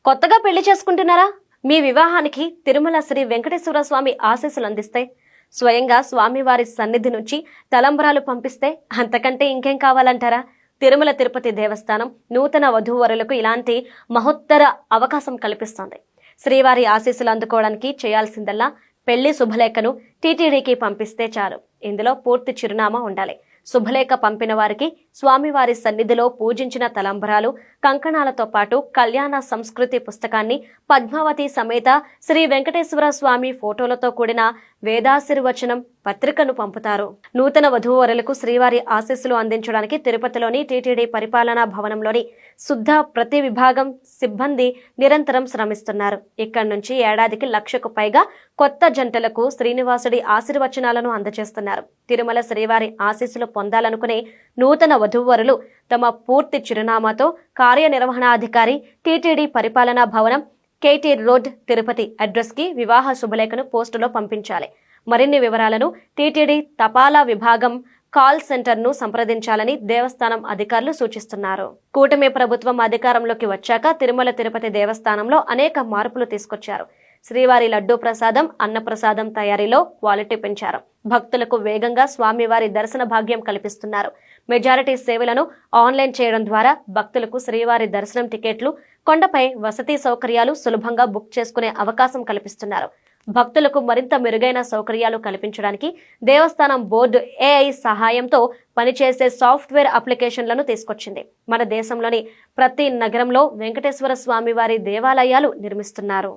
కొత్తగా పెళ్లి చేసుకుంటున్నారా? మీ వివాహానికి తిరుమల శ్రీ వెంకటేశ్వర స్వామి ఆశీస్సులు అందిస్తే, స్వయంగా స్వామివారి సన్నిధి నుంచి తలంబరాలు పంపిస్తే అంతకంటే ఇంకేం కావాలంటారా? తిరుమల తిరుపతి దేవస్థానం నూతన వధూవరులకు ఇలాంటి మహోత్తర అవకాశం కల్పిస్తోంది. శ్రీవారి ఆశీస్సులు అందుకోవడానికి చేయాల్సిందల్లా పెళ్లి శుభలేఖను టీటీడీకి పంపిస్తే చాలు. ఇందులో పూర్తి చిరునామా ఉండాలి. శుభలేఖ పంపిన వారికి స్వామివారి సన్నిధిలో పూజించిన తలంబరాలు, కంకణాలతో పాటు కళ్యాణ సంస్కృతి పుస్తకాన్ని, పద్మావతి సమేత శ్రీ వెంకటేశ్వర స్వామి ఫోటోలతో కూడిన వేదాశీర్వచనం పత్రికను పంపుతారు. నూతన వధూవరులకు శ్రీవారి ఆశీస్సులు అందించడానికి తిరుపతిలోని టీటీడీ పరిపాలనా భవనంలోని శుద్ధ ప్రతి విభాగం సిబ్బంది నిరంతరం శ్రమిస్తున్నారు. ఇక్కడి నుంచి ఏడాదికి 1,00,000కు పైగా కొత్త జంటలకు శ్రీనివాసుడి ఆశీర్వచనాలను అందజేస్తున్నారు. తిరుమల శ్రీవారి ఆశీస్సులు పొందాలనుకునే నూతన వధూవరులు తమ పూర్తి చిరునామాతో కార్యనిర్వహణాధికారి, టీటీడీ పరిపాలనా భవనం, కేటీ రోడ్, తిరుపతి అడ్రస్కి వివాహ శుభలేఖను పోస్టులో పంపించాలి. మరిన్ని వివరాలను టీటీడీ తపాలా విభాగం కాల్ సెంటర్ను సంప్రదించాలని దేవస్థానం అధికారులు సూచిస్తున్నారు. కూటమి ప్రభుత్వం అధికారంలోకి వచ్చాక తిరుమల తిరుపతి దేవస్థానంలో అనేక మార్పులు తీసుకొచ్చారు. శ్రీవారి లడ్డూ ప్రసాదం, అన్నప్రసాదం తయారీలో క్వాలిటీ పెంచారు. భక్తులకు వేగంగా స్వామివారి దర్శన భాగ్యం కల్పిస్తున్నారు. మెజారిటీ సేవలను ఆన్లైన్ చేయడం ద్వారా భక్తులకు శ్రీవారి దర్శనం టికెట్లు, కొండపై వసతి సౌకర్యాలు సులభంగా బుక్ చేసుకునే అవకాశం కల్పిస్తున్నారు. భక్తులకు మరింత మెరుగైన సౌకర్యాలు కల్పించడానికి దేవస్థానం బోర్డు AI సహాయంతో పనిచేసే సాఫ్ట్వేర్ అప్లికేషన్లను తీసుకొచ్చింది. మన దేశంలోని ప్రతి నగరంలో వెంకటేశ్వర స్వామి వారి దేవాలయాలు నిర్మిస్తున్నారు.